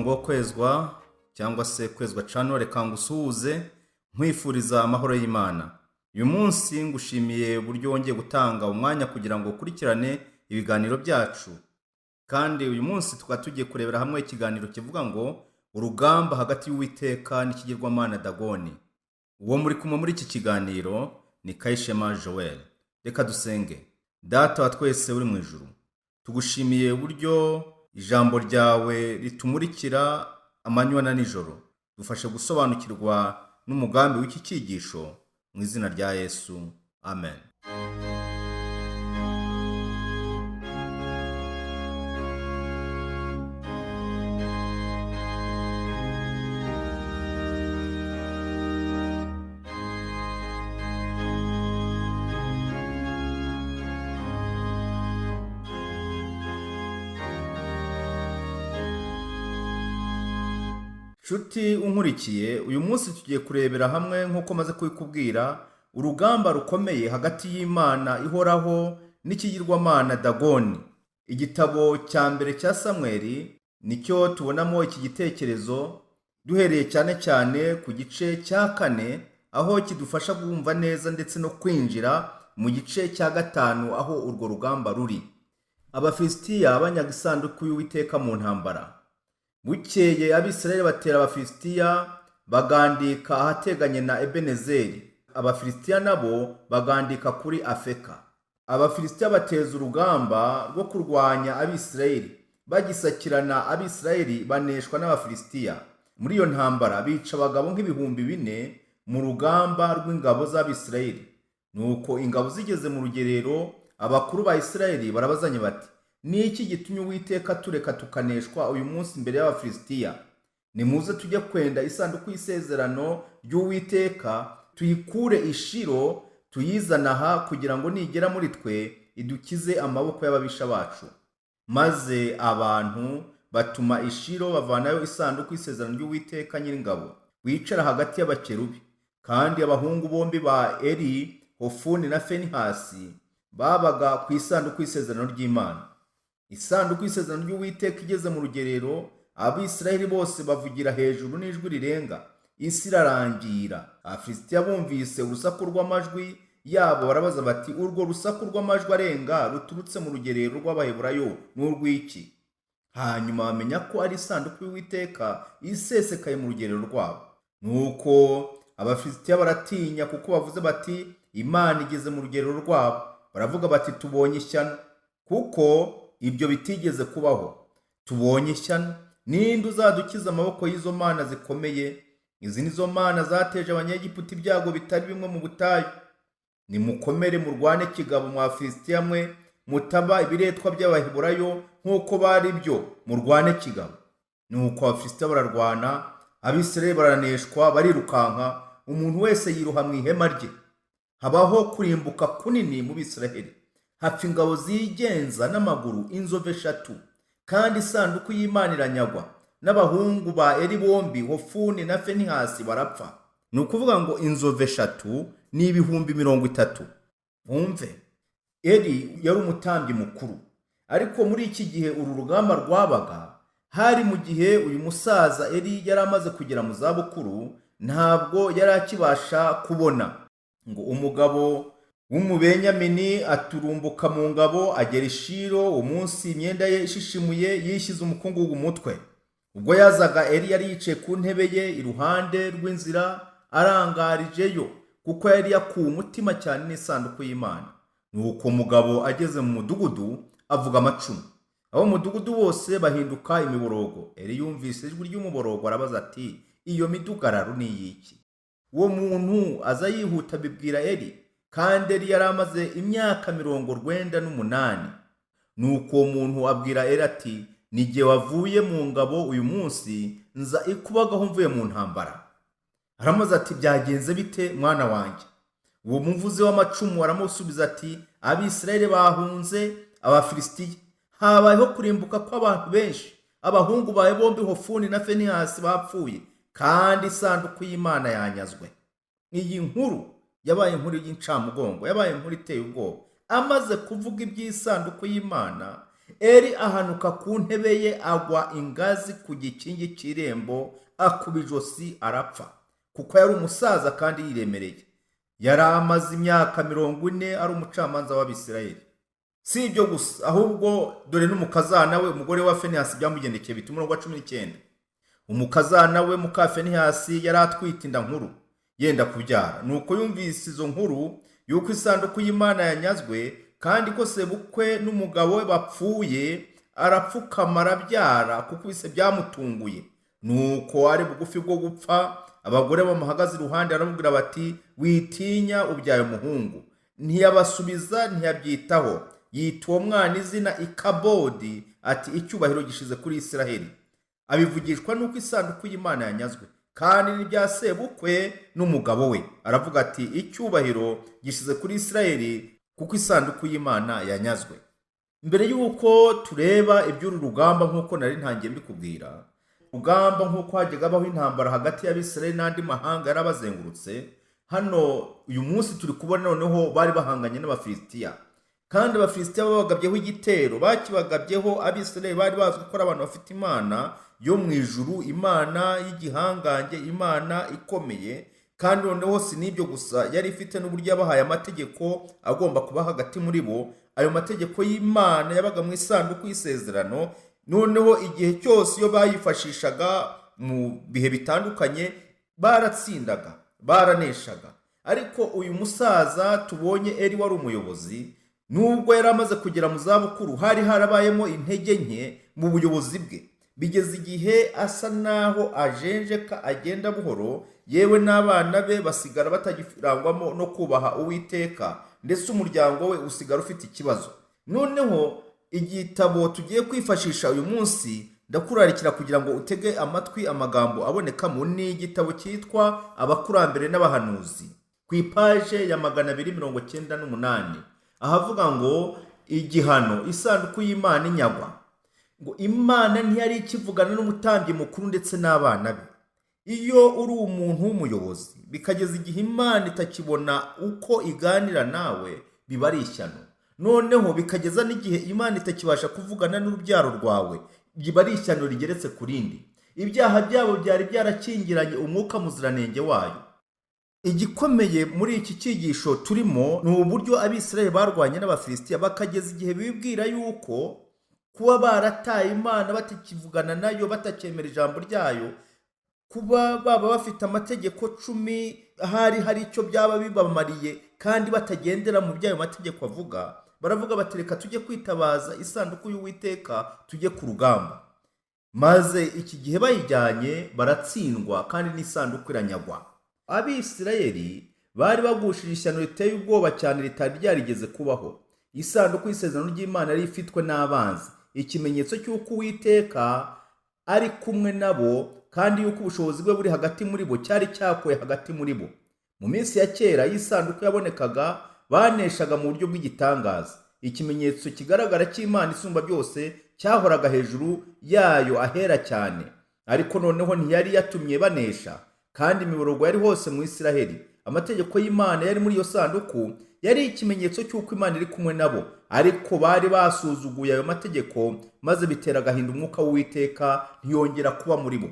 murongo wo kwezwa cyangwa se kwezwa cano, reka ngusuhuze nkwifuriza amahoro y'Imana. Uyu munsi ngushimiye uburyo wongeye gutanga umwanya kugira ngo ukurikirane ibiganiro byacu, kandi uyu munsi tukaba tugiye kurebera hamwe ikiganiro kivuga ngo urugamba hagati y'Uwiteka n'ikigirwamana Dagoni. Uwo muri kumwe muri iki kiganiro ni Kayishema Joel. Reka dusenge. Data wa twese uri mu ijuru, tugushimiye uburyo ijambo ryawe ritumurikira amanywa na nijoro. Dufashe gusobanukirwa n'umugambi w'iki cyigisho mu izina rya Yesu, amen. Nshuti unkurikiye, uyu munsi tugiye kurebera hamwe nk'uko maze kubikubwira urugamba rukomeye hagati y'Imana ihoraho n'ikigirwamana Dagoni. Igitabo cya mbere cya Samweli nicyo tubonamo iki gitekerezo, duhereye cyane cyane ku gice cya 4 aho kidufasha kumva neza ndetse no kwinjira mu gice cya 5 aho urwo rugamba ruri. Abafilisitiya banyaga isanduku y'Uwiteka mu ntambara. Bukeye Abisirayeli batera Abafilisitiya bagandika ahateganye na Ebenezeri. Abafilisitiya nabo bagandika kuri Afeka. Abafilisitiya bateza urugamba rwo kurwanya Abisirayeli. Bagisakirana, Abisirayeli baneshwa n'Abafilisitiya. Muri iyo ntambara bica abagabo nk'ibihumbi 4 mu rugamba rw'ingabo z'Abisirayeli. Nuko ingabo zigeze mu rugerero, abakuru ba Isirayeli barabazanye bati, ni iki gitumye Uwiteka tureka tukaneshwa uyu munsi imbere y'Abafilisitiya? Nimuze tujye kwenda isanduku y'isezerano ry'Uwiteka, tuyikure i Shilo, tuyizana aha kugira ngo nigera muri twe idukize amaboko y'ababisha bacu. Maze abantu batuma i Shilo bavanayo isanduku y'isezerano ry'Uwiteka Nyiringabo, wicara hagati y'abakerubi. Kandi abahungu bombi ba Eli, Hofuni na Finehasi, babaga ku isanduku y'isezerano ry'Imana. Isanduku y'isezerano ry'Uwiteka igeze mu rugerero, Abisirayeli bose bavugira hejuru n'ijwi rirenga, isi irarangira. Abafilisitiya bumvise urusaku rw'amajwi yabo barabaza bati, urwo rusaku rw'amajwi arenga ruturutse mu rugerero rw'Abaheburayo n'urw'iki? Hanyuma bamenya ko ari isanduku y'Uwiteka isesekaye mu rugerero rwabo. Nuko Abafilisitiya baratinya kuko bavuze bati, Imana igeze mu rugerero rwabo. Baravuga bati, tubonye ishyano, kuko ibyo bitigeze kubaho. Tubonye ishyano, ninde uzadukiza amaboko y'izo mana zikomeye? Izi nizo mana zateje Abanyegiputa ibyago bitari bimwe mu butayu. Nimukomere murwane kigabo mwa Filisitiya mwe, mutaba ibiretwa by'Abaheburayo nk'uko bari byo, murwane kigabo. Nuko Abafilisitiya bararwana, Abisirayeli baraneshwa, barirukanka, umuntu wese yiruha mu ihema rye. Habaho kurimbuka kunini mu Bisirayeli. Hapfa ingabo zigenza n'amaguru inzovu 3, kandi isanduku y'Imana iranyagwa. N'abahungu ba Eli bombi, Hofuni na Finehasi, barapfa. Ni ukuvuga ngo inzovu 3 ni ibihumbi 30. Mwumve, Eli yari umutambyi mukuru. Ariko muri iki gihe uru rugamba rwabaga, hari mu gihe uyu musaza Eli yari amaze kugera mu zabukuru, ntabwo yari akibasha kubona. Ngo umugabo w'Umubenyamini aturumbuka mu ngabo, agera i Shilo, umunsi imyenda ye ishishimuye, yishyize umukungugu umutwe. Ubwo yazaga, Eli yari yicaye ku ntebe ye iruhande rw'inzira arangarijeyo, kuko yari yakuwe umutima cyane n'isanduku y'Imana. Nuko umugabo ageze mu mudugudu avuga amacumu. Abo mudugudu bose bahinduka imiborogo. Eli yumvise ijwi ry'umuborogo, arabaza ati, iyo midugararo ni iyiki? Uwo muntu aza yihuta abibwira Eli, kandi Eli yari amaze imyaka 98. Nuko uwo muntu abwira Eli ati, ni jye wavuye mu ngabo uyu munsi, nza ikubagaho mvuye mu ntambara. Aramaze ati, byagenze bite mwana wanjye? Uwo muvuzi w'amacumu aramusubiza ati, Abisirayeli bahunze Abafilisitiya. Habayeho kurimbuka kw'abantu benshi. Abahungu bawe bombi, Hofuni na Finehasi, bapfuye, kandi isanduku y'Imana yanyazwe. Iyi nkuru yabaye inkuru y'incamugongo, yabaye inkuru iteye ubwoba. Amaze kuvuga iby'isanduku y'Imana, Eli ahanuka ku ntebe ye, agwa ingazi ku gikingi cy'irembo, akuba ijosi arapfa, kuko yari umusaza kandi yiremereye. Yari amaze imyaka 40 ari umucamanza w'Abisirayeli. Si ibyo gusa, ahubwo dore n'umukazana we, umugore wa Finehasi, byamugendekeye bita umurongo wa 19. Umukazana we muka Finehasi yari atwite inda nkuru, yenda kubyara. Nuko yumvise izo nkuru yuko isanduku y'Imana yanyazwe, kandi ko sebukwe n'umugabo we bapfuye, arapfukama arabyara, kuko bise byamutunguye. Nuko ari bugufi bwo gupfa, abagore bamuhagaze iruhande aramubwira bati, witinya, ubyaye umuhungu. Ntiyabasubiza, ntiyabyitaho. Yita uwo mwana izina Ikabodi, ati icyubahiro gishize kuri Isiraheli. Abivugishwa nuko isanduku y'Imana yanyazwe, kandi n'ibya sebukwe n'umugabo we. Aravuga ati icyubahiro gishize kuri Isiraheli, kuko isanduku y'Imana yanyazwe. Mbere y'uko tureba iby'uru rugamba, nk'uko nari ntangiye mbikubwira, rugamba nk'uko hajyaga habaho intambara hagati y'Abisirayeli n'andi mahanga yarabazengurutse, hano uyu munsi turi kubona noneho bari bahanganye n'Abafilisitiya. Kandi Abafilisitiya babagabyeho igitero, bakibagabyeho. Abisirayeli bari bazwi ko ari abantu bafite Imana yo mu ijuru, Imana y'igihangange, Imana ikomeye. Kandi noneho si n'ibyo gusa, yari ifite n'uburyo yabahaye amategeko agomba kuba hagati muri bo. Ayo mategeko y'Imana yabaga mu isanduku y'isezerano. Noneho igihe cyose iyo bayifashishaga mu bihe bitandukanye, baratsindaga, baraneshaga. Ariko uyu musaza tubonye Eli wari umuyobozi, nubwo yari amaze kugera mu zabukuru, hari harabayemo intege nke mu buyobozi bwe. Bigeze igihe asa naho ajenjeka, agenda buhoro, yewe n'abana be basigara batagirangwamo no kubaha Uwiteka, ndetse umuryango we usigara ufite ikibazo. Noneho igitabo tugiye kwifashisha uyu munsi, ndakurarikira kugira ngo utege amatwi amagambo abonekamo. Ni igitabo cyitwa Abakurambere n'Abahanuzi, ku ipaje ya 298, ahavuga ngo igihano, isanduku y'Imana inyagwa. Ngo Imana ntiyari ikivugana n'umutambyi mukuru ndetse n'abana be. Iyo uri umuntu w'umuyobozi, bikageza igihe Imana itakibona uko iganira nawe, biba ari ishyano. Noneho bikageza n'igihe Imana itakibasha kuvugana n'urubyaro rwawe, biba ari ishyano rigeretse ku rindi. Ibyaha byabo byari byarakingiranye umwuka muziranenge wayo. Igikomeye muri iki cyigisho turimo ni uburyo Abisirayeli barwanye n'Abafilisitiya, bakageza igihe bibwira yuko kuba barataye Imana, batakivugana nayo, batacyemera ijambo ryayo, kuba baba bafite amategeko 10, hari icyo byaba bibamariye, kandi batagendera mu by'ayo mategeko avuga. Baravuga bati reka tujye kwitabaza isanduku y'Uwiteka, tujye ku rugamba. Maze iki gihe bayijyanye, baratsindwa, kandi n'isanduku iranyagwa. Abisirayeli bari bagushije ishyano riteye ubwoba cyane, ritari ryarigeze kubaho. Isanduku y'isezerano ry'Imana yari ifitwe n'abanzi, ikimenyetso cy'uko Uwiteka ari kumwe nabo, kandi yuko ubushobozi bwe buri hagati muri bo, cyari cyakuye hagati muri bo. Mu minsi ya kera y'isanduku yabonekaga, baneshaga mu buryo bw'igitangaza. Ikimenyetso kigaragara cy'Imana isumba byose cyahoraga hejuru yayo ahera cyane. Ariko noneho ntiyari yatumye banesha, kandi imiborogo yari hose mu Isiraheli. Amategeko y'Imana yari muri iyo sanduku, yari ikimenyetso cy'uko Imana iri kumwe nabo. Ariko bari basuzuguye ayo mategeko, maze bitera agahinda umwuka w'Uwiteka, ntiyongera kuba muri bo.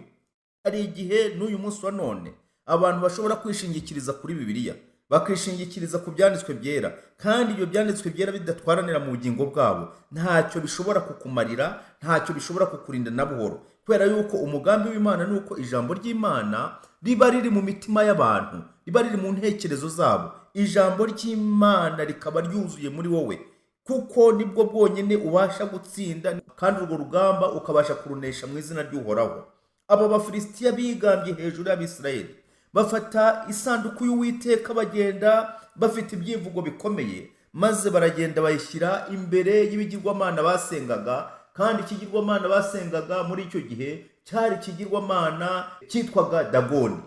Hari igihe n'uyu munsi wa none abantu bashobora kwishingikiriza kuri Bibiliya, bakishingikiriza ku byanditswe byera, kandi ibyo byanditswe byera bidatwaranira mu bugingo bwabo, ntacyo bishobora kukumarira, ntacyo bishobora kukurinda na buhoro. Kubera yuko umugambi w'Imana ni uko ijambo ry'Imana riba riri mu mitima y'abantu, riba riri mu ntekerezo zabo. Ijambo ry'Imana rikaba ryuzuye muri wowe, kuko nibwo bwonyine ubasha gutsinda, kandi urwo rugamba ukabasha kurunesha mu izina ry'Uhoraho. Aba Bafilisitiya bigambye hejuru y'Abisirayeli, bafata isanduku y'Uwiteka, bagenda bafite ibyivugo bikomeye, maze baragenda bayishyira imbere y'ibigirwamana basengaga. Kandi ikigirwamana basengaga muri icyo gihe cyari ikigirwamana cyitwaga Dagoni.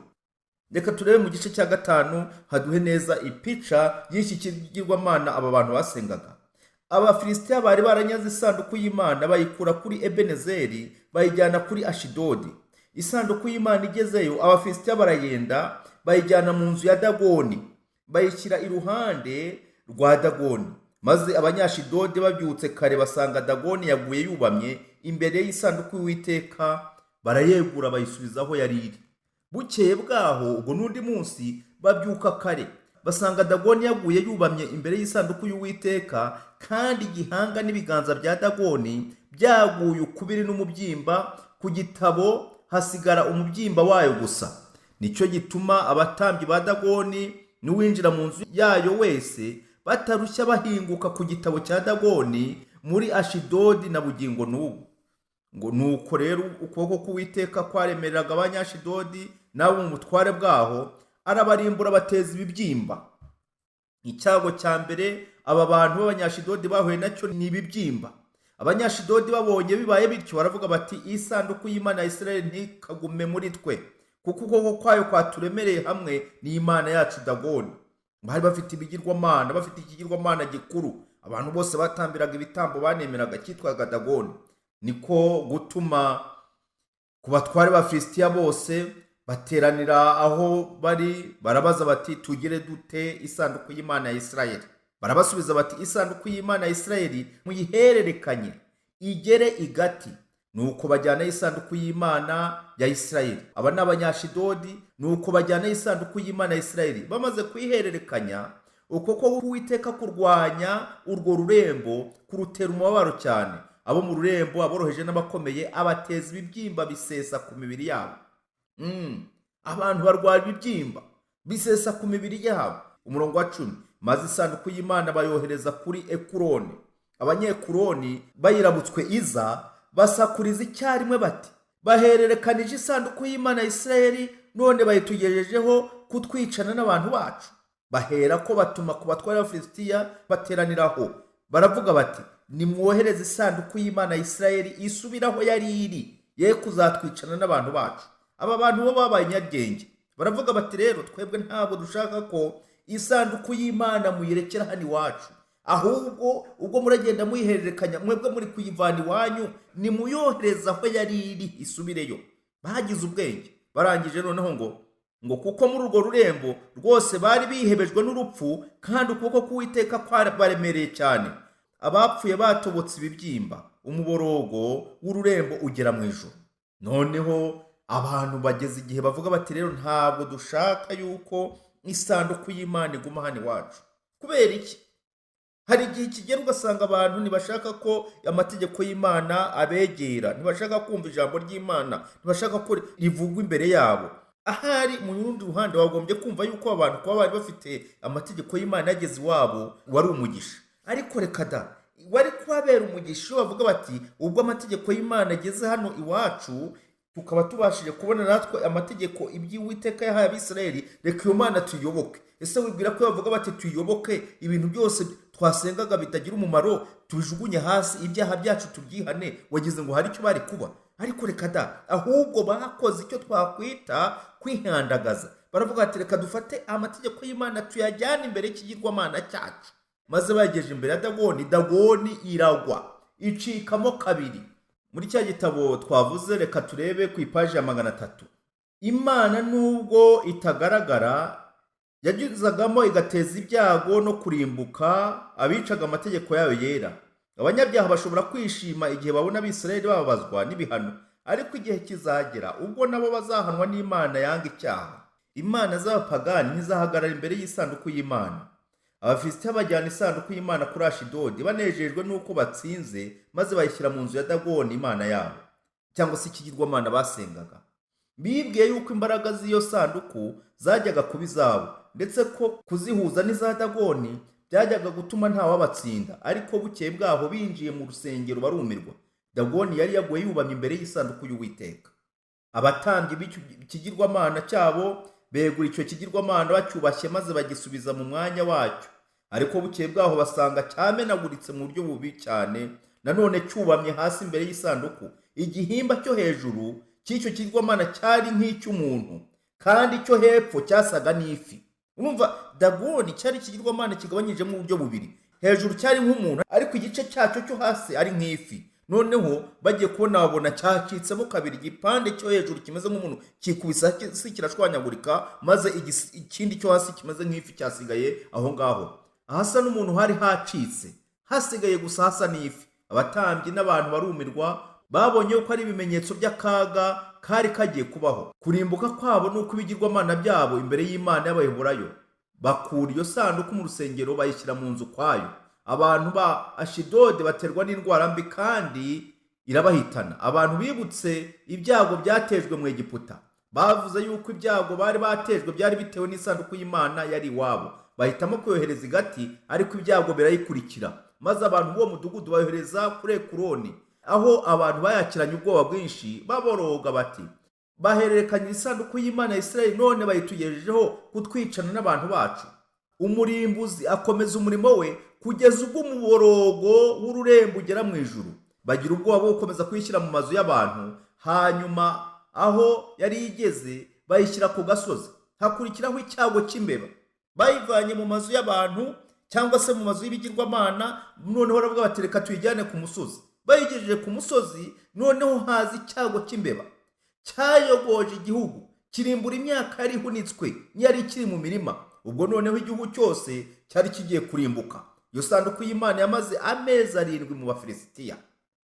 Reka turebe mu gice cya 5 haduhe neza ipica y'iki kigirwamana aba bantu basengaga. Abafilisitiya bari baranyaze isanduku y'Imana, bayikura kuri Ebenezeri, bayijyana kuri Ashidodi. Isanduku y'Imana igezeyo, Abafilisitiya barayenda, bayijyana mu nzu ya Dagoni, bayishyira iruhande rwa Dagoni. maze abanyashidodi babyutse kare basanga dagoni yaguye yubamye imbere y'isanduku y'Uwiteka, barayegura bayisubiza aho yari iri. Bukeye bwaho ubwo n'undi munsi babyuka kare basanga dagoni yaguye yubamye imbere y'isanduku y'Uwiteka, kandi igihanga n'ibiganza bya dagoni byaguye ukubiri n'umubyimba, ku gitabo hasigara umubyimba wayo gusa. Nicyo gituma abatambyi ba dagoni n'uwinjira mu nzu yayo wese batarushya bahinguka ku gitabo cya dagoni muri Ashidodi na bugingo n'ubu. Ngo nuko rero ukuboko k'Uwiteka kwaremereraga abanyashidodi nabo mu butware bwaho, arabarimbura bateza ibibyimba. Icyago cya mbere aba bantu b'abanyashidodi bahuye nacyo ni ibibyimba. Abanyashidodi babonye bibaye bityo baravuga bati, isanduku y'Imana ya Isirayeli ntikagume muri twe, kuko ukuboko kwayo kwaturemereye hamwe n'Imana yacu Dagoni. Bari bafite ibigirwamana, bafite ikigirwamana gikuru abantu bose batambiraga ibitambo banemeraga cyitwaga Dagoni. Niko gutuma ku batware ba Filisitiya bose bateranira aho bari, barabaza bati, tugire dute isanduku y'Imana ya Isirayeli? Barabasubiza bati, isanduku y'Imana ya Isirayeli muyihererekanye igere igati. Nuko bajyana isanduku y'Imana ya Isirayeli. Aba ni abanyashidodi. Nuko bajyana isanduku y'Imana ya Isirayeli. Bamaze kuyihererekanya, ukuboko k'Uwiteka kurwanya urwo rurembo kurutera umubabaro cyane. Abo mu rurembo, aboroheje n'abakomeye, abateza ibibyimba bisesa ku mibiri yabo. Abantu barwara ibibyimba bisesa ku mibiri yabo. Umurongo wa 10. Maze isanduku y'Imana bayohereza kuri Ekuroni. Abanyekuroni bayirabutswe iza, basakuriza icyarimwe bati, bahererekanije isanduku y'Imana ya Isirayeli, none bayitugejejeho kutwicana n'abantu bacu. Bahera ko batuma ku batware b'Abafilisitiya bateraniraho, baravuga bati, nimwohereze isanduku y'Imana ya Isirayeli isubiraho yari iri, ye kuzatwicana n'abantu bacu. Aba bantu bo babaye nyabwenge, baravuga bati, rero twebwe ntabwo dushaka ko isanduku y'Imana muyirekera hano iwacu, ahubwo ubwo muragenda muyihererekanya, mwebwe muri kuyivana iwanyu, nimuyohereza aho yari iri isubireyo. Bagize ubwenge. Barangije noneho ngo kuko muri urwo rurembo rwose bari bihebejwe n'urupfu, kandi ukuboko k'Uwiteka kwabaremereye cyane. Abapfuye batobotse ibibyimba, umuborogo w'ururembo ugera mu ijuru. Noneho abantu bageze igihe bavuga bati, rero ntabwo dushaka yuko isanduku y'Imana iguma hano iwacu. Kubera iki? Hari igihe kigera ugasanga abantu ntibashaka ko amategeko y'Imana abegera, ntibashaka kumva ijambo ry'Imana, ntibashaka ko rivugwa imbere yabo. Ahari mu rundi ruhande wagombye kumva yuko abantu kuba bari bafite amategeko y'Imana yageze iwabo wari umugisha. Ariko reka da, wari kubabera umugisha iyo bavuga bati, ubwo amategeko y'Imana ageze hano iwacu, tukaba tubashije kubona natwe amategeko iby'Uwiteka yahaye Abisirayeli, reka iyo Mana tuyoboke. Ese wibwira ko bavuga bati tuyoboke, ibintu byose twasengaga bitagira umumaro tubijugunye hasi, ibyaha byacu tubyihane, wagize ngo hari icyo bari kuba? Ariko reka da, ahubwo bakoze icyo twakwita kwihandagaza. Baravuga ati, reka dufate amategeko y'Imana tuyajyane imbere y'ikigirwamana cyacu. Maze bagejeje imbere ya Dagoni, Dagoni iragwa icikamo kabiri. Muri cya gitabo twavuze, reka turebe ku ipaji ya 300. Imana nubwo itagaragara, yagizagamo igateza ibyago no kurimbuka abicaga amategeko yayo yera. Abanyabyaha bashobora kwishima igihe babona Abisirayeli bababazwa n'ibihano, ariko igihe kizagera ubwo nabo bazahanwa n'Imana yanga icyaha. Imana z'abapagani ntizahagarara imbere y'isanduku y'Imana. Abafilisitiya bajyana isanduku y'Imana kuri Ashidodi banejejwe n'uko batsinze, maze bayishyira mu nzu ya Dagoni Imana yabo, cyangwa se ikigirwamana basengaga. Bibwiye yuko imbaraga z'iyo sanduku zajyaga kuba izabo, ndetse ko kuzihuza n'iza Dagoni byajyaga gutuma ntawabatsinda. Ariko bukeye bwaho binjiye mu rusengero barumirwa. Dagoni yari yaguye yubamye imbere y'isanduku y'Uwiteka. Abatambyi b'ikigirwamana cyabo begura icyo kigirwamana bacyubashye, maze bagisubiza mu mwanya wacyo. Ariko bukeye bwaho basanga cyamenaguritse mu buryo bubi cyane, nanone cyubamye hasi imbere y'isanduku. Igihimba cyo hejuru cy'icyo kigirwamana cyari nk'icy'umuntu, kandi icyo hepfo cyasaga n'ifi. Urumva, Dagoni cyari ikigirwamana kigabanyije mu buryo bubiri. Hejuru cyari nk'umuntu, ariko igice cyacyo cyo hasi ari nk'ifi. Noneho bagiye kubona babona cyacitsemo kabiri. Igipande cyo hejuru kimeze nk'umuntu kikubisa hasi kirashwanyagurika, maze ikindi cyo hasi kimeze nk'ifi cyasigaye aho ngaho. ahasa n'umuntu hari hacitse, hasigaye gusa hasa n'ifi. Abatambyi n'abantu barumirwa, babonye ko ari ibimenyetso by'akaga kari kagiye kubaho. Kurimbuka kwabo ni uko ibigirwamana byabo imbere y'Imana y'Abaheburayo. Bakura iyo sanduku mu rusengero bayishyira mu nzu kwayo. Abantu ba Ashidodi baterwa n'indwara mbi kandi irabahitana. Abantu bibutse ibyago byatejwe mu Egiputa, bavuze yuko ibyago bari batejwe byari bitewe n'isanduku y'Imana yari iwabo. Bahitamo kuyohereza igati, ariko ibyago birayikurikira, maze abantu b'uwo mudugudu bayohereza kuri Ekuroni, aho abantu bayakiranye ubwoba bwinshi, baboroga bati, bahererekanye isanduku y'Imana ya Isirayeli, none bayitugejejeho kutwicana n'abantu bacu. Umurimbuzi akomeza umurimo we kugeza ubwo umuborogo w'ururembo ugera mu ijuru. Bagira ubwoba bwo gukomeza kuyishyira mu mazu y'abantu. Hanyuma aho yari igeze bayishyira ku gasozi. Hakurikiraho icyago cy'imbeba. Bayivanye mu mazu y'abantu cyangwa se mu mazu y'ibigirwamana, noneho baravuga bati reka tuyijyane ku musozi. Bayigejeje ku musozi, noneho haza icyago cy'imbeba cyayogoje igihugu, kirimbura imyaka yari ihunitswe n'iyari ikiri mu mirima. Ubwo noneho igihugu cyose cyari kigiye kurimbuka. Iyo sanduku y'Imana yamaze amezi 7 mu Bafilisitiya.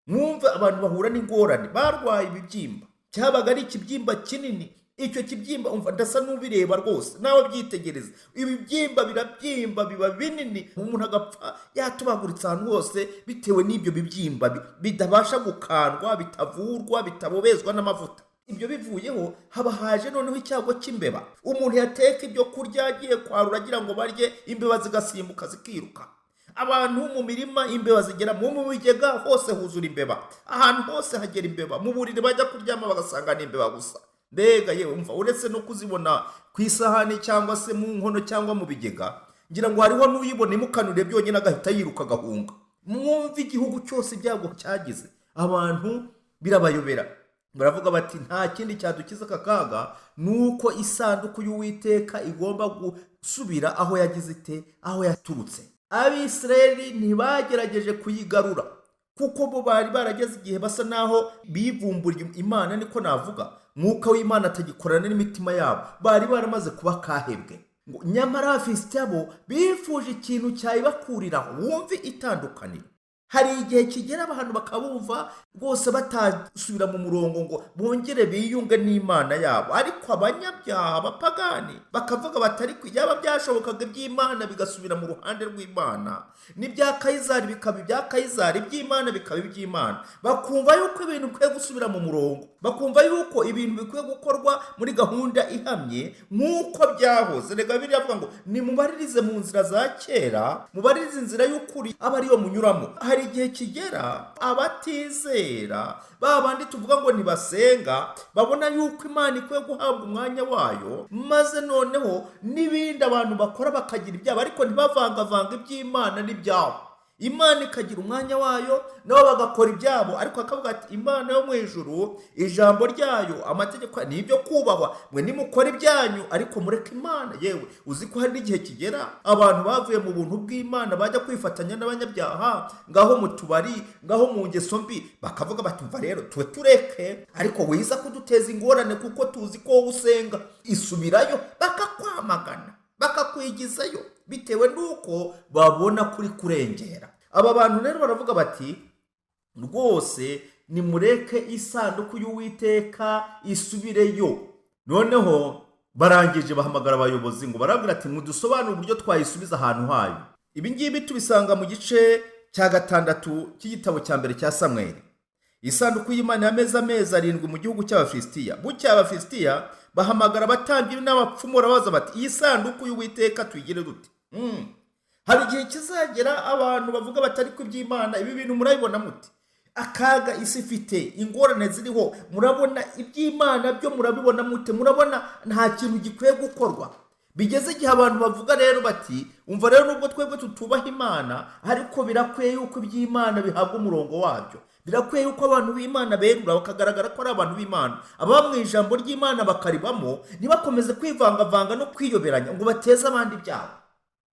Mwumva abantu bahura n'ingorane, barwaye ibibyimba. Cyabaga ari ikibyimba kinini. Icyo kibyimba umva ndasa n'ubireba rwose, nawe byitegereza. Ibibyimba birabyimba biba binini, umuntu agapfa yatubaguritse ahantu hose bitewe n'ibyo bibyimba bidabasha gukandwa, bitavurwa, bitabobezwa n'amavuta. Ibyo bivuyeho haba haje noneho icyago cy'imbeba. Umuntu yateka ibyo kurya agiye kwarura agira ngo barye, imbeba zigasimbuka zikiruka. Abantu mu mirima imbeba zigera mu bigega, hose huzura imbeba. Ahantu hose hagera imbeba. Mu buriri bajya kuryama bagasanga ni imbeba gusa. Mbega yewe umva, uretse no kuzibona ku isahani cyangwa se mu nkono cyangwa mu bigega, ngira ngo hariho n'uyibona imukanure byonyine agahita yiruka agahunga. Mwumva igihugu cyose ibyago cyagize. Abantu birabayobera. Baravuga bati nta kindi cyadukiza aka kaga nuko isanduku y'Uwiteka igomba gusubira aho yagize ite, aho yaturutse. Abisirayeli ntibagerageje kuyigarura kuko bo bari barageze igihe basa naho bivumburiye Imana, niko navuga. Mwuka w'Imana atagikorana n'imitima yabo, bari baramaze kuba kahebwe. Nyamara Abafilisitiya bo bifuje ikintu cyayibakuriraho. Wumve itandukaniro. Hari igihe kigera abantu bakabumva rwose batasubira mu murongo ngo bongere biyunge n'Imana yabo, ariko abanyabyaha abapagani bakavuga batari yaba byashobokaga iby'Imana bigasubira mu ruhande rw'Imana, n'ibya Kayizari bikaba ibya Kayizari, iby'Imana bikaba iby'Imana. Bakumva yuko ibintu bikwiye gusubira mu murongo, bakumva yuko ibintu bikwiye gukorwa muri gahunda ihamye nk'uko byahoze. Rega biravuga ngo nimubaririze mu nzira za kera, mubaririze inzira y'ukuri aba ariyo munyuramo. Hari igihe kigera abatizera babandi tuvuga ngo ntibasenga babona yuko Imana ikwiye guhabwa umwanya wayo, maze noneho n'ibindi abantu bakora bakagira ibyabo, ariko ntibavangavanga iby'Imana n'ibyabo. Imana ikagira umwanya wayo, nabo bagakora ibyabo, ariko akavuga ati Imana yo mu ijuru, ijambo ryayo, amategeko ni ibyo kubahwa, mwe nimukora ibyanyu ariko mureke Imana. Yewe uzi ko hari n'igihe kigera abantu bavuye mu buntu bw'Imana bajya kwifatanya n'abanyabyaha, ngaho mu tubari, ngaho mu ngeso mbi, bakavuga bati umva rero tuwe tureke, ariko wiza kuduteza ingorane kuko tuzi ko wowe usenga. Isubirayo bakakwamagana, bakakwigizayo bitewe n'uko babona kuri kurengera. Aba bantu rero baravuga bati rwose nimureke isanduku y'Uwiteka isubireyo. Noneho barangije bahamagara abayobozi ngo barabwira ati mudusobanurire uburyo twayisubiza ahantu hayo. Ibi ngibi tubisanga mu gice cya 6 cy'igitabo cya mbere cya Samweli. Isanduku y'Imana yameze amezi 7 mu gihugu cy'Abafilisitiya. Bucya Abafilisitiya bahamagara abatambyi n'abapfumu baza bati iyi sanduku y'Uwiteka tuyigire dute? Hari igihe kizagera abantu bavuga batari ku by'Imana. Ibi bintu murabibona muti? Akaga isi ifite, ingorane ziriho, murabona iby'Imana byo murabibona mute? Murabona nta kintu gikwiye gukorwa. Bigeze igihe abantu bavuga rero bati umva rero nubwo twebwe tutubaha Imana, ariko birakwiye yuko iby'Imana bihabwa umurongo wabyo. Birakwiye yuko abantu b'Imana berura bakagaragara ko ari abantu b'Imana, ababa mu ijambo ry'Imana bakaribamo, ntibakomeze kwivangavanga no kwiyoberanya ngo bateze abandi ibyaha.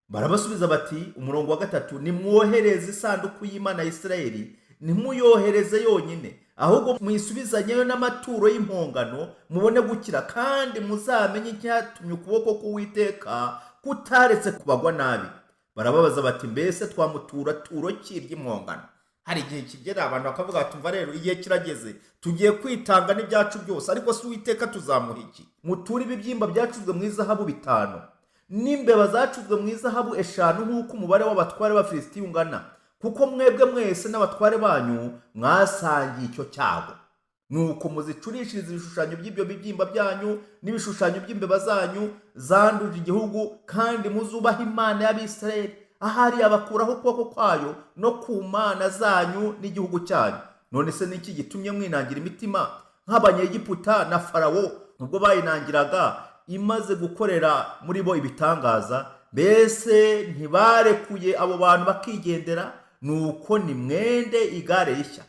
Barabasubiza bati umurongo wa 3, nimwohereze isanduku y'Imana ya Isirayeli, ntimuyohereze yonyine, ahubwo muyisubizanyeyo n'amaturo y'impongano, mubone gukira, kandi muzamenye icyatumye ukuboko k'Uwiteka kutaretse kubagwa nabi. barababaza bati mbese twamutura turo ki ry'impongano? Hari igihe kigera abantu bakavuga bati mva rero igihe kirageze tugiye kwitanga n'ibyacu byose, ariko si Uwiteka tuzamuha iki? Muture ibibyimba byacuzwe mu izahabu 5 n'imbeba zacuzwe mu izahabu 5 nk'uko umubare w'abatware b'Abafilisitiya ungana, kuko mwebwe mwese n'abatware banyu mwasangiye icyo cyago. Nuko muzicurishirize ibishushanyo by'ibyo bibyimba byanyu n'ibishushanyo by'imbeba zanyu zanduje igihugu, kandi muzubaha Imana y'Abisirayeli, ahari abakuraho ukuboko kwayo no ku mana zanyu n'igihugu cyanyu. None se niki gitumye mwinangira imitima nk'Abanyegiputa na Farawo ubwo bayinangiraga imaze gukorera muri bo ibitangaza? Mbese ntibarekuye abo bantu bakigendera? Nuko nimwende igare rishya,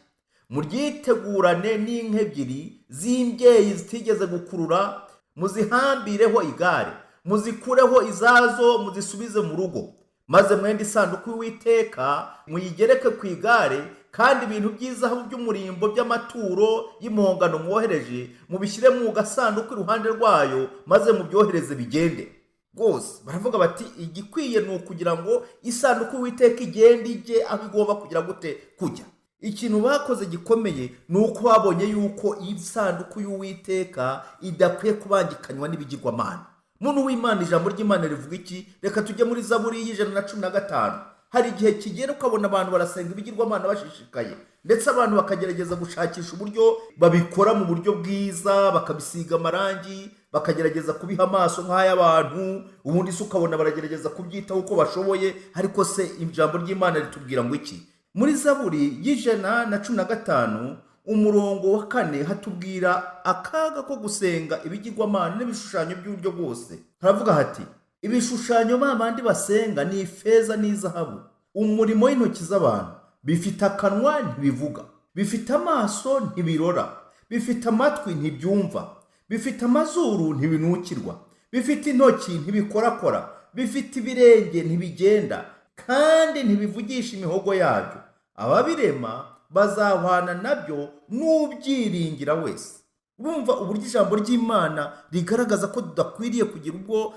muryitegurane n'inka 2 z'imbyeyi zitigeze gukurura, muzihambireho igare, muzikureho izazo, muzisubize mu rugo. Maze mwende isanduku y'Uwiteka muyigereke ku igare, kandi ibintu by'izahabu by'umurimbo by'amaturo y'impongano mwohereje mubishyire mu gasanduku iruhande rwayo, maze mubyohereze bigende. Rwose baravuga bati igikwiye ni ukugira ngo isanduku y'Uwiteka igende ijye aho igomba kugira gute kujya. Ikintu bakoze gikomeye ni uko babonye yuko isanduku y'Uwiteka idakwiye kubangikanywa n'ibigirwamana. Muntu w'Imana, ijambo ry'Imana rivuga iki? Reka tujye muri Zaburi y'115. Hari igihe kigera ukabona abantu barasenga ibigirwamana bashishikaye, ndetse abantu bakagerageza gushakisha uburyo babikora mu buryo bwiza, bakabisiga amarangi, bakagerageza kubiha amaso nk'ay'abantu, ubundi se ukabona baragerageza kubyitaho uko bashoboye. Ariko se ijambo ry'Imana ritubwira ngo iki? Muri Zaburi y'115 umurongo wa 4 hatubwira akaga ko gusenga ibigirwamana n'ibishushanyo by'uburyo bwose. Haravuga hati ibishushanyo babandi basenga ni ifeza n'izahabu, umurimo w'intoki z'abantu. Bifite akanwa ntibivuga, bifite amaso ntibirora, bifite amatwi ntibyumva, bifite amazuru ntibinukirwa, bifite intoki ntibikorakora, bifite ibirenge ntibigenda, kandi ntibivugisha imihogo yabyo. Ababirema bazahwana nabyo n'ubyiringira wese. Urumva uburyo ijambo ry'Imana rigaragaza ko tudakwiriye kugira ubwo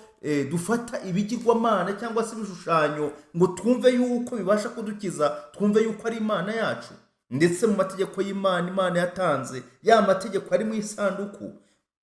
dufata ibigirwamana cyangwa se ibishushanyo ngo twumve yuko bibasha kudukiza, twumve yuko ari Imana yacu. Ndetse mu mategeko y'Imana, Imana yatanze ya mategeko ari mu isanduku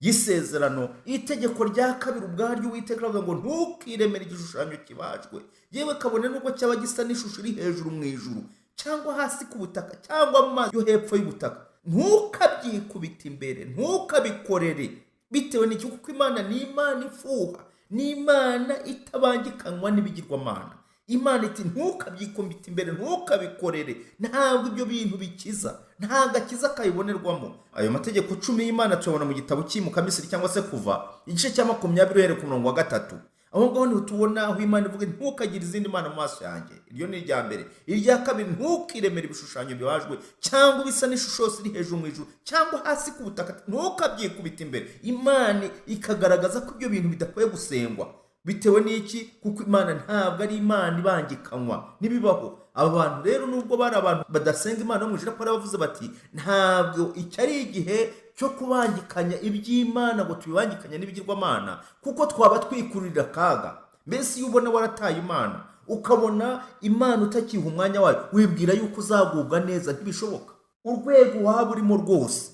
y'isezerano, itegeko rya 2 ubwaryo Uwiteka aravuga ngo ntukiremere igishushanyo kibajwe, yewe kabone nubwo cyaba gisa n'ishusho iri hejuru mu ijuru cyangwa hasi ku butaka cyangwa mu mazi yo hepfo y'ubutaka. Ntukabyikubita imbere, ntukabikorere, bitewe n'iki? Kuko Imana ni Imana ifuha, ni Imana itabangikanywa n'ibigirwamana. Imana iti ntukabyikubita imbere, ntukabikorere. Ntabwo ibyo bintu bikiza, nta gakiza kayibonerwamo. Ayo mategeko 10 y'Imana tubona mu gitabo cy'Imuka Misiri cyangwa se Kuva igice cya 20 uhereye ku murongo wa 3. Aho ngaho niho tubona aho Imana ivuga ntukagire izindi mana mu maso yanjye. Iryo ni irya mbere. Irya kabiri, ntukiremere ibishushanyo bibajwe cyangwa bisa n'ishusho yose iri hejuru mu ijuru cyangwa hasi ku butaka, ntukabyikubita imbere. Imana ikagaragaza ko ibyo bintu bidakwiye gusengwa. Bitewe n'iki? Kuko Imana ntabwo ari Imana ibangikanywa, ntibibaho. Aba bantu rero nubwo bari abantu badasenga Imana mu ijuru, ko bavuze bati ntabwo iki ari igihe cyo kubangikanya iby'Imana ngo tubibangikanya n'ibigirwamana, kuko twaba twikururira akaga. Mbese iyo ubona warataye Imana, ukabona Imana utakiha umwanya wayo, wibwira yuko uzagubwa neza. Ntibishoboka. Urwego waba urimo rwose,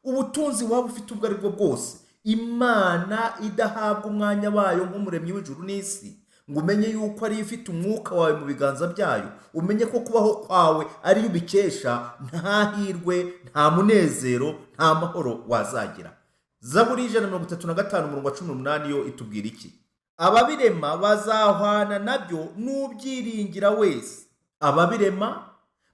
ubutunzi waba ufite ubwo ari bwo bwose, Imana idahabwa umwanya wayo nk'umuremyi w'ijuru n'isi, ngo umenye yuko ari ifite umwuka wawe mu biganza byayo, umenye ko kubaho kwawe ari yo ubikesha, nta hirwe, nta munezero, nta mahoro wazagira. Zaburi 135 umurongo wa 18 yo itubwira iki? Ababirema bazahwana nabyo n'ubyiringira wese. Ababirema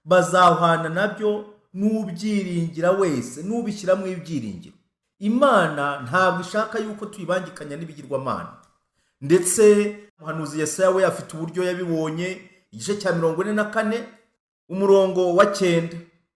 bazahwana nabyo n'ubyiringira wese, n'ubishyiramo ibyiringiro. Imana ntabwo ishaka yuko tuyibangikanya n'ibigirwamana. Ndetse umuhanuzi Yesaya we afite uburyo yabibonye. Igice cya 44 umurongo wa 9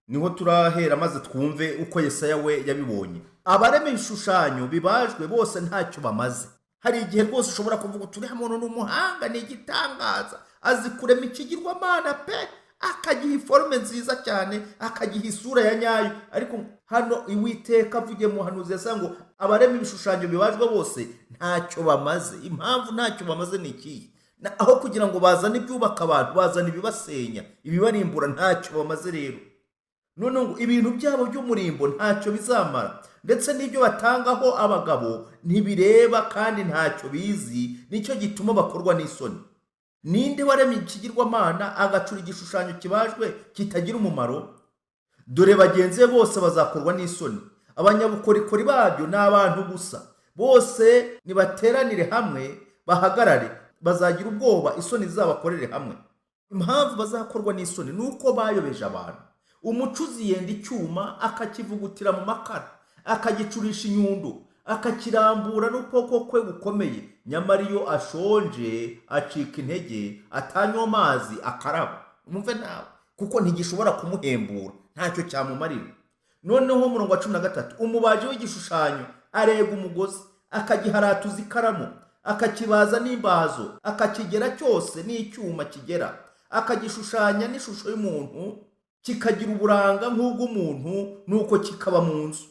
niho turahera maze twumve uko Yesaya we yabibonye. Abarema ibishushanyo bibajwe bose ntacyo bamaze. Hari igihe rwose ushobora kuvuga turi muntu n'umuhanga, ni igitangaza, azi kurema ikigirwamana pe, akagiha iforme nziza cyane, akagiha isura ya nyayo. Ariko hano Uwiteka avugiye mu muhanuzi Yesaya ngo abarema ibishushanyo bibajwe bose ntacyo bamaze. Impamvu ntacyo bamaze ni iki? aho kugira ngo bazane ibyubaka abantu bazana ibibasenya, ibibarimbura ntacyo bamaze rero. none ngo ibintu byabo by'umurimbo ntacyo bizamara, ndetse n'ibyo batangaho abagabo ntibireba kandi ntacyo bizi, nicyo gituma bakorwa n'isoni. Ninde waremye ikigirwamana agacura igishushanyo kibajwe kitagira umumaro? Dore bagenzi be bose bazakorwa n'isoni, abanyabukorikori babyo ni abantu gusa. Bose nibateranire hamwe bahagarare, bazagira ubwoba isoni zabakorere hamwe. Impamvu bazakorwa n'isoni ni uko bayobeje abantu. Umucuzi yenda icyuma akakivugutira mu makara, akagicurisha inyundo, akakirambura n'ukuboko kwe gukomeye, nyamara iyo ashonje acika intege, atanywa amazi akaraba. Mwumve nawe, kuko ntigishobora kumuhembura, ntacyo cyamumarira. Noneho umurongo wa 13, umubaji w'igishushanyo arega umugozi, akagiharatuza ikaramu, akakibaza n'imbazo, akakigera cyose n'icyuma kigera, akagishushanya n'ishusho y'umuntu, kikagira uburanga nk'ubw'umuntu, nuko kikaba mu nzu.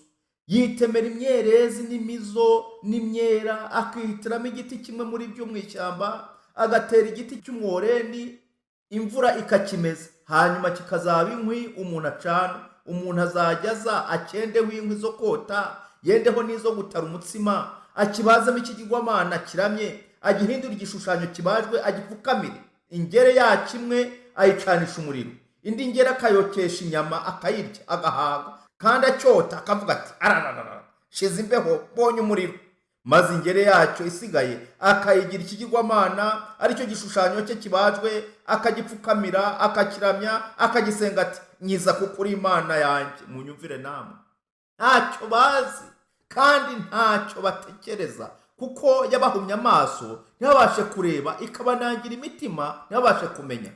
Yitemera imyerezi n'imizo n'imyera, akihitiramo igiti kimwe muri byo mu ishyamba, agatera igiti cy'umworeni, imvura ikakimeza, hanyuma kikazaba inkwi umuntu acana. Umuntu azajya aza akendeho inkwi zo kota, yendeho n'izo gutara umutsima, akibazamo ikigirwamana kiramye, agihindura igishushanyo kibajwe, agipfukamire. Ingere yakimwe ayicanisha umuriro, indi ngere akayokesha inyama akayirya agahaga, kandi acyota akavuga ati arararara shize imbeho bonye umuriro. Maze ingere yacyo isigaye akayigira ikigirwamana aricyo gishushanyo cye kibajwe, akagipfukamira, akakiramya, akagisenga ati nyiza kuko uri Imana yanjye. Munyumvire namwe, ntacyo bazi kandi ntacyo batekereza, kuko yabahumye amaso ntibabashe kureba, ikabanangira imitima ntibabashe kumenya.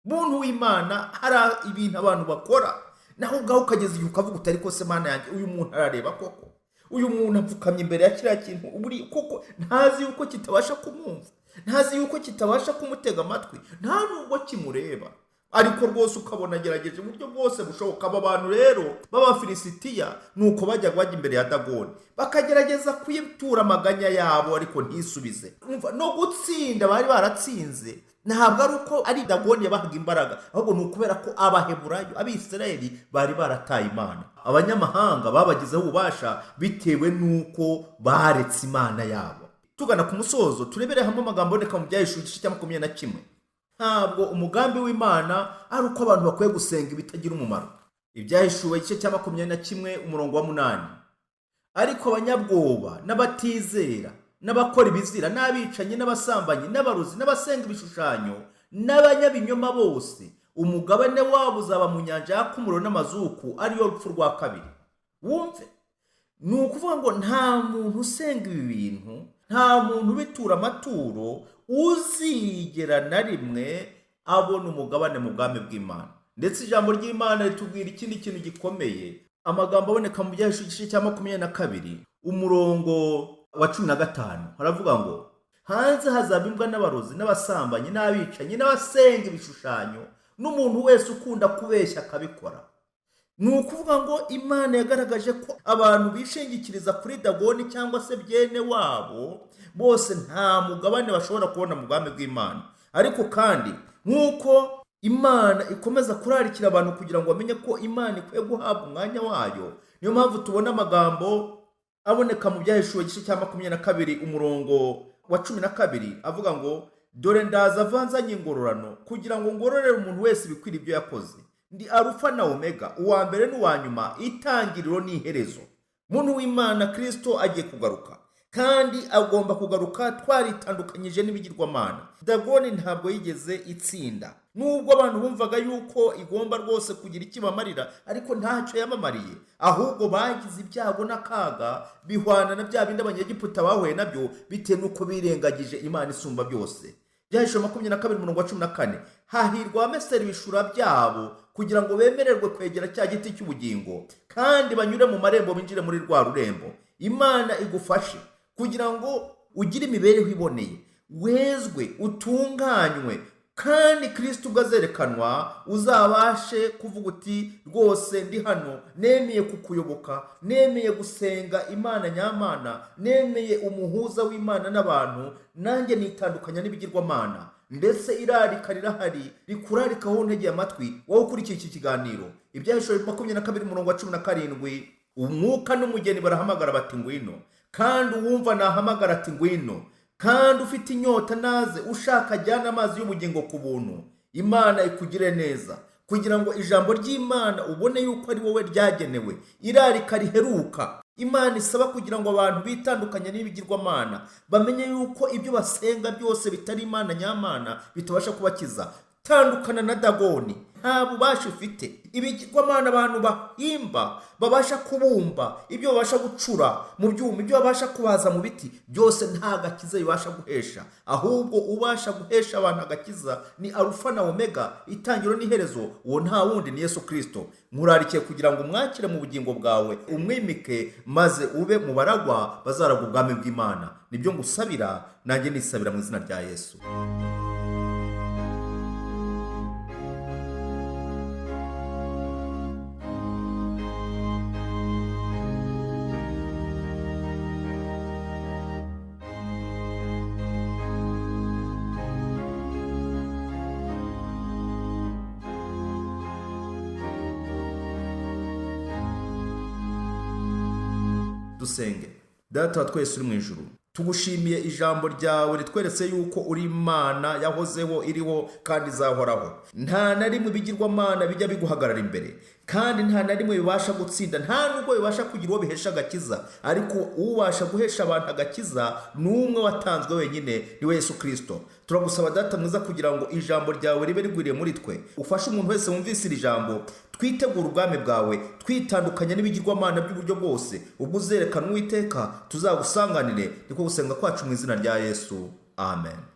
Muntu w'Imana, hari ibintu abantu bakora naho ubwaho ukageza igihe ukavuga uti ariko se Mana yanjye, uyu muntu arareba koko? Uyu muntu apfukamye imbere ya kiriya kintu uburi koko ntazi yuko kitabasha kumwumva, ntazi yuko kitabasha kumutega amatwi, nta nubwo kimureba, ariko rwose ukabona agerageje uburyo bwose bushoboka. Aba bantu rero b'Abafilisitiya nuko bajya imbere ya Dagoni, bakagerageza kuyitura amaganya yabo ariko ntisubize. No gutsinda bari baratsinze, ntabwo ari uko ari Dagoni yabahaga imbaraga, ahubwo ni ukubera ko Abaheburayo, Abisirayeli bari barataye Imana. Abanyamahanga babagizeho ububasha bitewe n'uko baretse Imana yabo. Tugana ku musozo, turebere hamwe amagambo aboneka mu Byahishuwe igice cya 21. Ntabwo umugambi w'Imana ari uko abantu bakwiye gusenga ibitagira umumaro. Ibyahishuwe igice cya 21 umurongo wa 8. Ariko abanyabwoba n'abatizera n'abakora ibizira n'abicanyi n'abasambanyi n'abarozi n'abasenga ibishushanyo n'abanyabinyoma bose, umugabane wabo uzaba mu nyanja yaka umuriro n'amazuku, ariyo rupfu rwa kabiri. Wumve, ni ukuvuga ngo nta muntu usenga ibi bintu, nta muntu ubitura amaturo uzigera na rimwe abona umugabane mu bwami bw'Imana. Ndetse ijambo ry'Imana ritubwira ikindi kintu gikomeye. Amagambo aboneka mu Byahishuwe igice cya 22 umurongo wa 15, haravuga ngo hanze hazaba imbwa n'abarozi n'abasambanyi n'abicanyi n'abasenga ibishushanyo n'umuntu wese ukunda kubeshya akabikora. Ni ukuvuga ngo Imana yagaragaje ko abantu bishingikiriza kuri Dagoni cyangwa se byene wabo bose nta mugabane bashobora kubona mu bwami bw'Imana. Ariko kandi nk'uko Imana ikomeza kurarikira abantu kugira ngo bamenye ko Imana ikwiye guhabwa umwanya wayo, niyo mpamvu tubona amagambo aboneka mu Byahishuwe igice cya 22 umurongo wa 12 avuga ngo dore ndaza avanzanye ingororano kugira ngo ngororere umuntu wese ibikwira ibyo yakoze. Ndi Alufa na Omega, uwa mbere n'uwa nyuma, itangiriro n'iherezo. Muntu w'Imana, Kristo agiye kugaruka, kandi agomba kugaruka twaritandukanyije n'ibigirwamana. Dagoni ntabwo yigeze itsinda, nubwo abantu bumvaga yuko igomba rwose kugira ikibamarira, ariko ntacyo yamamariye. Ahubwo bagize ibyago n'akaga bihwana na bya bindi Abanyegiputa bahuye nabyo bitewe n'uko birengagije Imana isumba byose. Byahishuwe 22 umurongo wa 14. Hahirwa abamesera ibishura byabo kugira ngo bemererwe kwegera cya giti cy'ubugingo, kandi banyure mu marembo binjire muri rwa rurembo. Imana igufashe kugira ngo ugire imibereho iboneye, wezwe, utunganywe, kandi Kristo ubwo azerekanwa uzabashe kuvuga uti rwose ndi hano, nemeye kukuyoboka, nemeye gusenga Imana nyamana, nemeye umuhuza w'Imana n'abantu, nanjye nitandukanya n'ibigirwamana. Ndetse irarika rirahari rikurarikaho ntegeye amatwi wowe ukurikiye iki kiganiro. Ibyahishuriwe 22:17, umwuka n'umugeni barahamagara bati ngwino, kandi uwumva nahamagara ati ngwino, kandi ufite inyota naze, ushaka ajyana amazi y'ubugingo ku buntu. Imana ikugire neza kugira ngo ijambo ry'Imana ubone yuko ari wowe ryagenewe. Irarika riheruka Imana isaba kugira ngo abantu bitandukanye n'ibigirwamana, bamenye yuko ibyo basenga byose bitari Imana nyamana bitabasha kubakiza. Tandukana na Dagoni, nta bubasha ufite. Ibigirwamana abantu bahimba, babasha kubumba, ibyo babasha gucura mu byuma, ibyo babasha kubaza mu biti, byose nta gakiza bibasha guhesha. Ahubwo ubasha guhesha abantu agakiza ni Alufa na Omega, itangiro n'iherezo. Uwo nta wundi ni Yesu Kristo. Nkurarikiye kugira ngo umwakire mu bugingo bwawe, umwimike, maze ube mu baragwa bazaragwa ubwami bw'Imana. Nibyo ngusabira, nanjye nisabira mu izina rya Yesu. Dusenge. Data wa twese uri mu ijuru, tugushimiye ijambo ryawe ritweretse yuko uri Imana yahozeho, iriho kandi izahoraho. Nta na rimwe ibigirwamana bijya biguhagarara imbere, kandi nta na rimwe bibasha gutsinda, nta nubwo bibasha kugira uwo bihesha agakiza. Ariko ubasha guhesha abantu agakiza ni umwe watanzwe wenyine, ni we Yesu Kristo. Turagusaba Data mwiza kugira ngo ijambo ryawe ribe rigwiriye muri twe. Ufashe umuntu wese wumvise iri jambo, twitegura ubwami bwawe, twitandukanya n'ibigirwamana by'uburyo bwose. Ubwo uzerekana Uwiteka, tuzagusanganire. Niko gusenga kwacu mu izina rya Yesu. Amen.